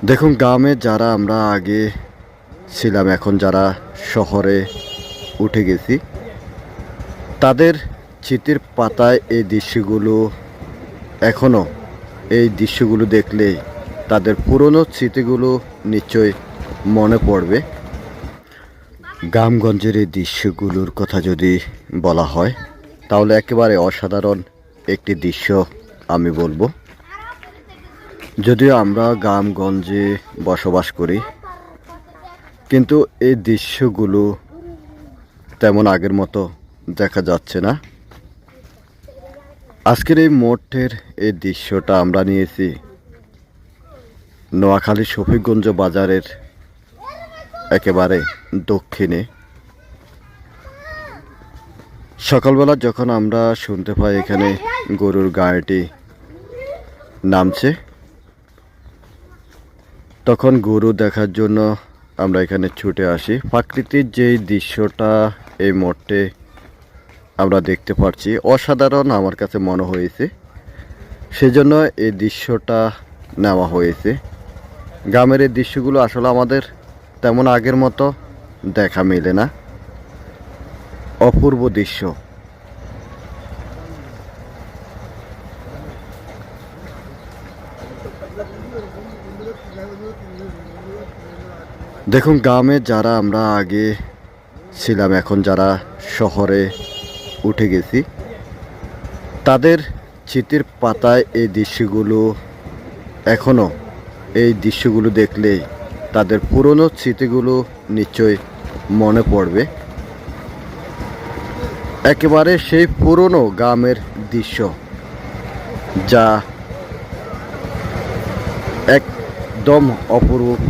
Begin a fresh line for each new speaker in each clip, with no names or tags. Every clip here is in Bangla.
দেখুন, গ্রামে যারা আমরা আগে ছিলাম, এখন যারা শহরে উঠে গেছি, তাদের স্মৃতির পাতায় এই দৃশ্যগুলো এখনও, এই দৃশ্যগুলো দেখলে তাদের পুরনো স্মৃতিগুলো নিশ্চয় মনে পড়বে। গ্রামগঞ্জের এই দৃশ্যগুলোর কথা যদি বলা হয় তাহলে একেবারে অসাধারণ একটি দৃশ্য আমি বলবো। যদিও আমরা গ্রামগঞ্জে বসবাস করি, কিন্তু এই দৃশ্যগুলো তেমন আগের মতো দেখা যাচ্ছে না। আজকের এই মোড়ের এই দৃশ্যটা আমরা নিয়েছি নোয়াখালী শফিগঞ্জ বাজারের একেবারে দক্ষিণে। সকালবেলা যখন আমরা শুনতে পাই এখানে গরুর গাড়িটি নামছে, তখন গরু দেখার জন্য আমরা এখানে ছুটে আসি। প্রাকৃতিক যেই দৃশ্যটা এই মোড়ে আমরা দেখতে পাচ্ছি অসাধারণ আমার কাছে মনে হয়েছে, সেজন্য এই দৃশ্যটা নেওয়া হয়েছে। গ্রামের এই দৃশ্যগুলো আসলে আমাদের তেমন আগের মতো দেখা মেলে না। অপূর্ব দৃশ্য। দেখুন, গ্রামে যারা আমরা আগে ছিলাম, এখন যারা শহরে উঠে গেছি, তাদের স্মৃতির পাতায় এই দৃশ্যগুলো এখনও, এই দৃশ্যগুলো দেখলে তাদের পুরনো স্মৃতিগুলো নিশ্চয় মনে পড়বে। একেবারে সেই পুরনো গ্রামের দৃশ্য, যা একদম অপরূপ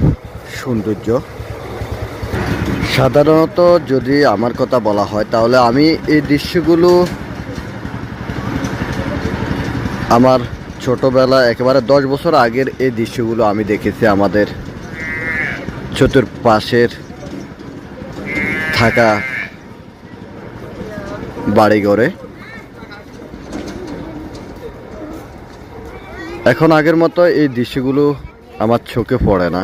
সৌন্দর্য। সাধারণত যদি আমার কথা বলা হয় তাহলে আমি এই দৃশ্যগুলো আমার ছোটবেলা, একেবারে 10 বছর আগের এই দৃশ্যগুলো আমি দেখেছি আমাদের চতুর্পাশের থাকা বাড়িঘরে। এখন আগের মতো এই দৃশ্যগুলো আমার চোখে পড়ে না,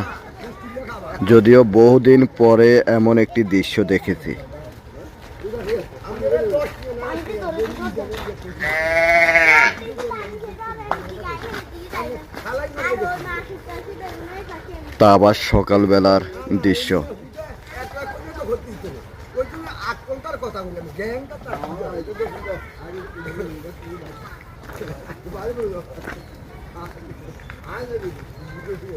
যদিও বহুদিন পরে এমন একটি দৃশ্য দেখেছি। তা আবার সকালবেলার দৃশ্য।